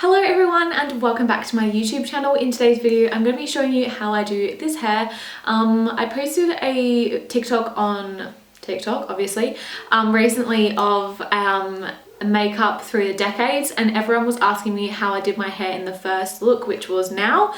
Hello everyone and welcome back to my YouTube channel. In today's video I'm going to be showing you how I do this hair. I posted a TikTok on TikTok obviously recently of makeup through the decades, and everyone was asking me how I did my hair in the first look, which was now.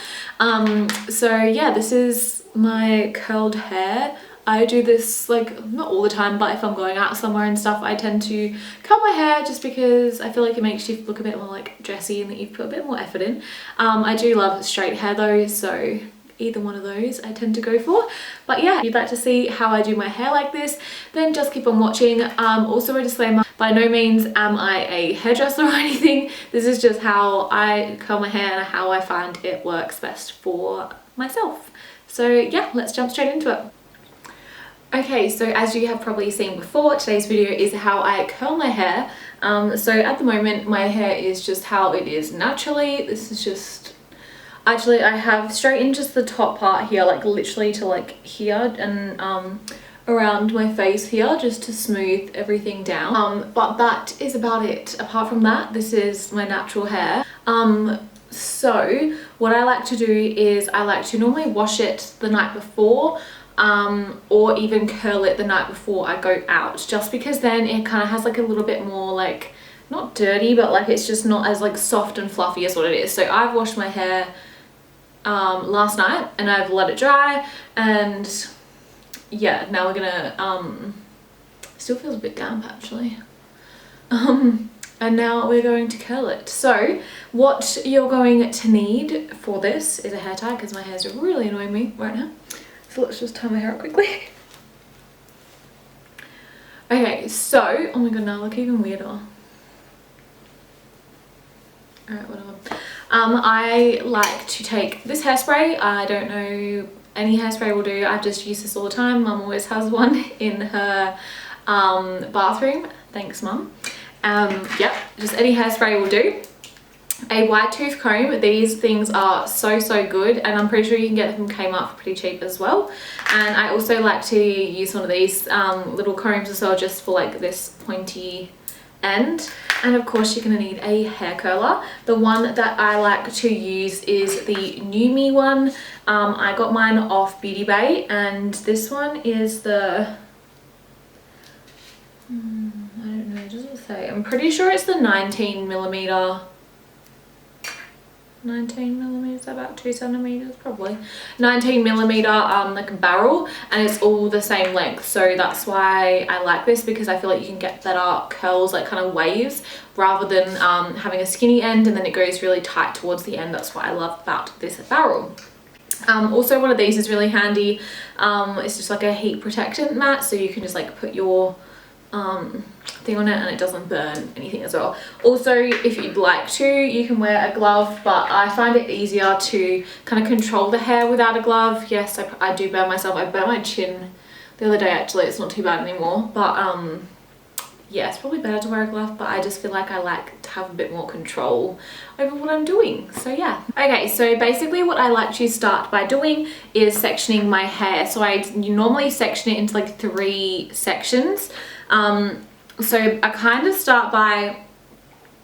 So yeah, this is my curled hair. I do this like not all the time, but if I'm going out somewhere and stuff I tend to curl my hair just because I feel like it makes you look a bit more like dressy and that you've put a bit more effort in. I do love straight hair though, so either one of those I tend to go for. But yeah, if you'd like to see how I do my hair like this, then just keep on watching. Also a disclaimer, by no means am I a hairdresser or anything. This is just how I curl my hair and how I find it works best for myself. So yeah, let's jump straight into it. Okay, so as you have probably seen before, today's video is how I curl my hair. So at the moment my hair is just how it is naturally. This is just, actually I have straightened just the top part here, like literally to like here, and around my face here just to smooth everything down. But that is about it. Apart from that, this is my natural hair. So what I like to do is I like to normally wash it the night before, or even curl it the night before I go out, just because then it kind of has like a little bit more like, not dirty, but like it's just not as like soft and fluffy as what it is. So I've washed my hair last night and I've let it dry, and yeah, now we're gonna still feels a bit damp actually, and now we're going to curl it. So what you're going to need for this is a hair tie, because my hair's really annoying me right now. So let's just tie my hair up quickly. Okay, so, oh my god, now I look even weirder. Alright, whatever. I like to take this hairspray. I don't know, any hairspray will do. I've just used this all the time. Mum always has one in her bathroom. Thanks, Mum. Yep, just any hairspray will do. A wide tooth comb. These things are so good, and I'm pretty sure you can get them from Kmart for pretty cheap as well. And I also like to use one of these little combs as well, just for like this pointy end. And of course you're going to need a hair curler. The one that I like to use is the New Me one. I got mine off Beauty Bay, and this one is the I don't know, it doesn't say. I'm pretty sure it's the 19mm, about 2 centimeters probably, 19mm like barrel, and it's all the same length. So that's why I like this, because I feel like you can get better curls, like kind of waves, rather than having a skinny end and then it goes really tight towards the end. That's what I love about this barrel. Also one of these is really handy. It's just like a heat protectant mat, so you can just like put your thing on it and it doesn't burn anything as well. Also, if you'd like to, you can wear a glove, but I find it easier to kind of control the hair without a glove. Yes, I do burn myself. I burnt my chin the other day actually. It's not too bad anymore, but yeah, it's probably better to wear a glove, but I just feel like I like to have a bit more control over what I'm doing. So yeah. Okay, so basically what I like to start by doing is sectioning my hair. So you normally section it into like 3 sections. So I kind of start by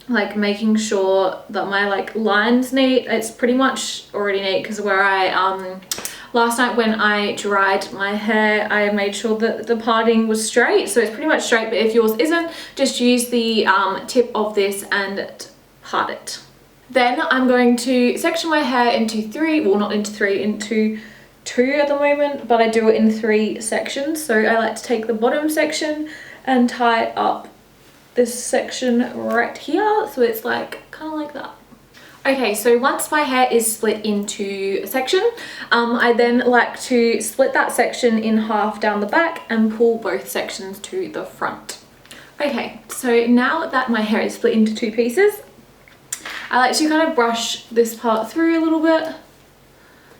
like making sure that my like line's neat. It's pretty much already neat, because where I last night when I dried my hair, I made sure that the parting was straight, so it's pretty much straight. But if yours isn't, just use the tip of this and part it. Then I'm going to section my hair into 3, well not into 3, into 2 at the moment, but I do it in 3 sections. So I like to take the bottom section and tie it up this section right here, so it's like kind of like that. Okay, so once my hair is split into a section, I then like to split that section in half down the back and pull both sections to the front. Okay, so now that my hair is split into 2 pieces, I like to kind of brush this part through a little bit,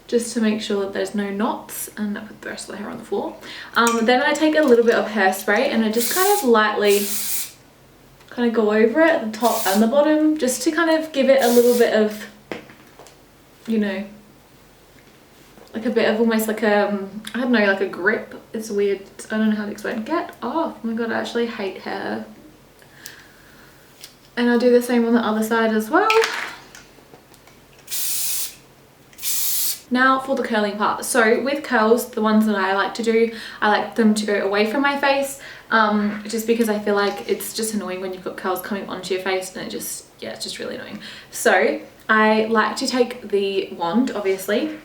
just to make sure that there's no knots, and I put the rest of the hair on the floor. Then I take a little bit of hairspray and I just kind of lightly kind of go over it at the top and the bottom, just to kind of give it a little bit of, you know, like a bit of almost like a, I don't know, like a grip. It's weird, I don't know how to explain. Get off! Oh my god, I actually hate hair. And I'll do the same on the other side as well. Now for the curling part. So with curls, the ones that I like to do, I like them to go away from my face, just because I feel like it's just annoying when you've got curls coming onto your face, and it's just really annoying. So I like to take the wand, obviously,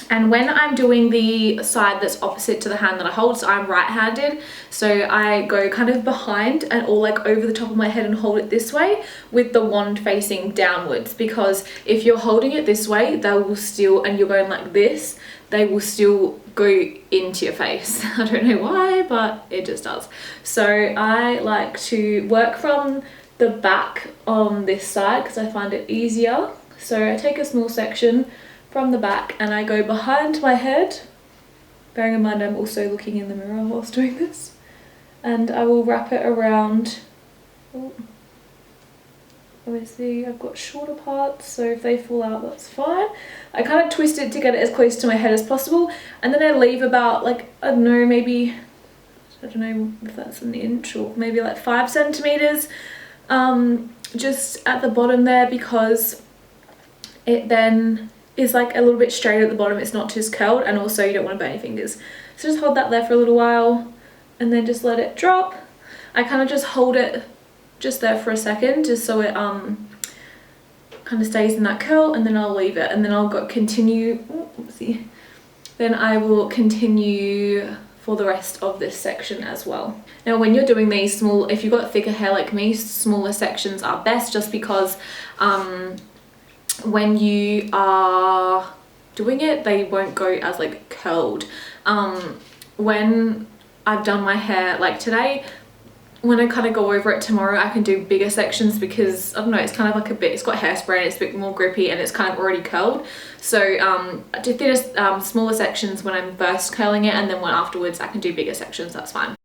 and when I'm doing the side that's opposite to the hand that I hold, so I'm right-handed, so I go kind of behind and all like over the top of my head and hold it this way with the wand facing downwards, because if you're holding it this way, they will still, and you're going like this, they will still go into your face. I don't know why, but it just does. So I like to work from the back on this side because I find it easier. So I take a small section from the back and I go behind my head, bearing in mind I'm also looking in the mirror whilst doing this, and I will wrap it around. Oh. Obviously I've got shorter parts, so if they fall out, that's fine. I kind of twist it to get it as close to my head as possible, and then I leave about like, I don't know, maybe, I don't know if that's an inch or maybe like 5 centimeters just at the bottom there, because it then is like a little bit straight at the bottom, it's not just curled, and also you don't want to burn your fingers. So just hold that there for a little while and then just let it drop. I kind of just hold it just there for a second, just so it kind of stays in that curl, and then I'll leave it, and then I'll continue, then I will continue for the rest of this section as well. Now when you're doing these small, if you've got thicker hair like me, smaller sections are best, just because when you are doing it, they won't go as like curled. When I've done my hair like today, when I kind of go over it tomorrow, I can do bigger sections because, I don't know, it's kind of like a bit, it's got hairspray and it's a bit more grippy and it's kind of already curled. So I do thinner, smaller sections when I'm first curling it, and then when afterwards I can do bigger sections, that's fine.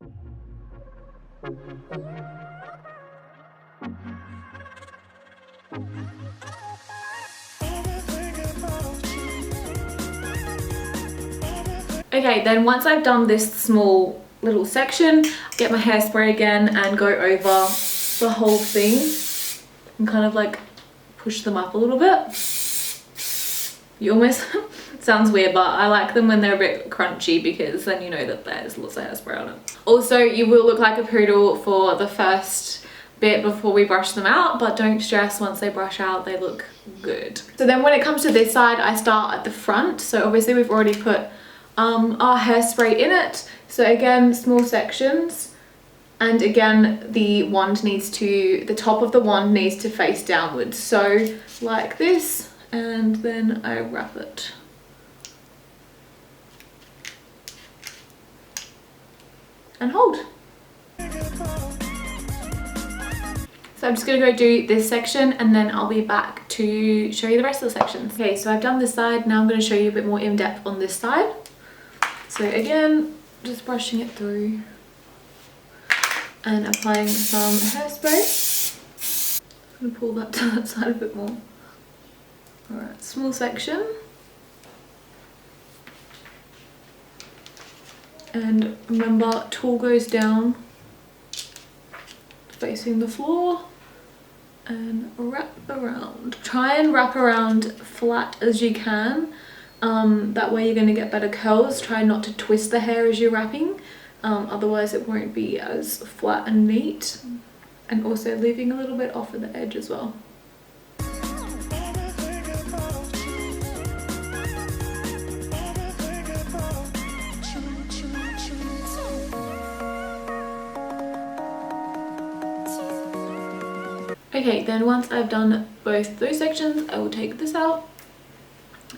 Okay, then once I've done this small little section, get my hairspray again and go over the whole thing and kind of like push them up a little bit. You almost, sounds weird, but I like them when they're a bit crunchy because then you know that there's lots of hairspray on it. Also, you will look like a poodle for the first bit before we brush them out, but don't stress, once they brush out they look good. So then when it comes to this side, I start at the front. So obviously we've already put our hairspray in it, so again small sections, and again the wand needs to, the top of the wand needs to face downwards, so like this, and then I wrap it. And hold. So I'm just gonna go do this section and then I'll be back to show you the rest of the sections. Okay, so I've done this side, now I'm gonna show you a bit more in depth on this side. So again, just brushing it through and applying some hairspray. I'm gonna pull that to that side a bit more. Alright, small section. And remember, tool goes down, facing the floor, and wrap around. Try and wrap around flat as you can. That way you're going to get better curls. Try not to twist the hair as you're wrapping, otherwise it won't be as flat and neat. And also leaving a little bit off at the edge as well. Okay, then once I've done both those sections, I will take this out.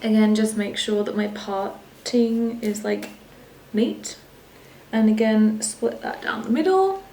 Again, just make sure that my parting is like neat, and again split that down the middle.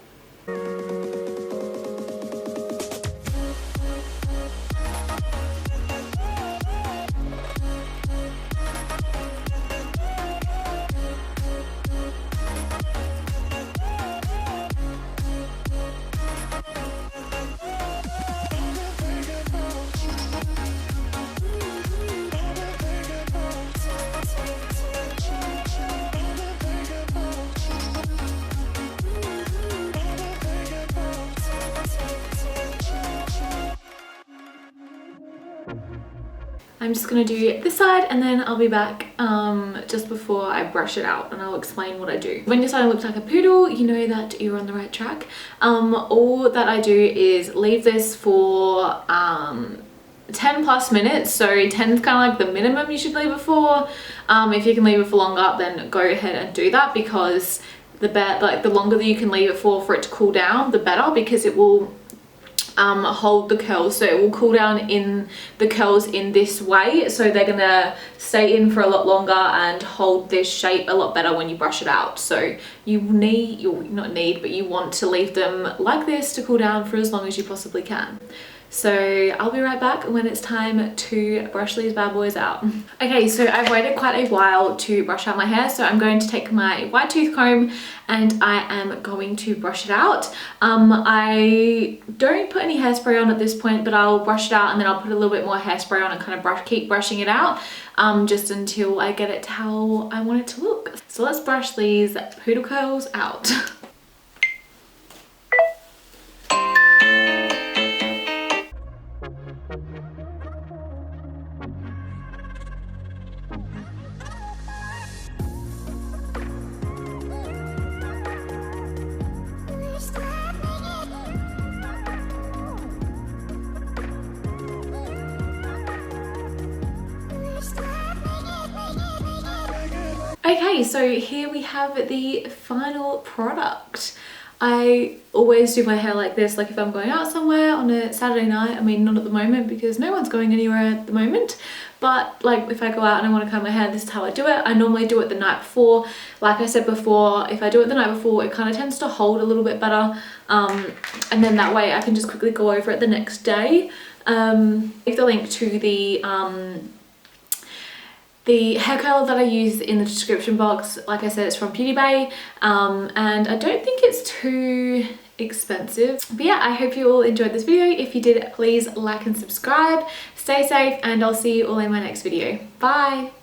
I'm just gonna do this side and then I'll be back just before I brush it out, and I'll explain what I do. When you're starting to look like a poodle, you know that you're on the right track. All that I do is leave this for 10 plus minutes. So 10 is kind of like the minimum you should leave it for. If you can leave it for longer, then go ahead and do that, because the longer that you can leave it for it to cool down, the better, because it will hold the curls. So it will cool down in the curls in this way, so they're gonna stay in for a lot longer and hold this shape a lot better when you brush it out. So you want to leave them like this to cool down for as long as you possibly can. So I'll be right back when it's time to brush these bad boys out. Okay, so I've waited quite a while to brush out my hair, so I'm going to take my wide tooth comb and I am going to brush it out. I don't put any hairspray on at this point, but I'll brush it out and then I'll put a little bit more hairspray on and kind of keep brushing it out just until I get it to how I want it to look. So let's brush these poodle curls out. Okay, so here we have the final product. I always do my hair like this, like if I'm going out somewhere on a Saturday night. I mean, not at the moment because no one's going anywhere at the moment, but like if I go out and I want to comb my hair, this is how I do it. I normally do it the night before. Like I said before, if I do it the night before, it kind of tends to hold a little bit better, and then that way I can just quickly go over it the next day. Leave the link to the hair curler that I use in the description box. Like I said, it's from Beauty Bay, and I don't think it's too expensive. But yeah, I hope you all enjoyed this video. If you did, please like and subscribe. Stay safe, and I'll see you all in my next video. Bye!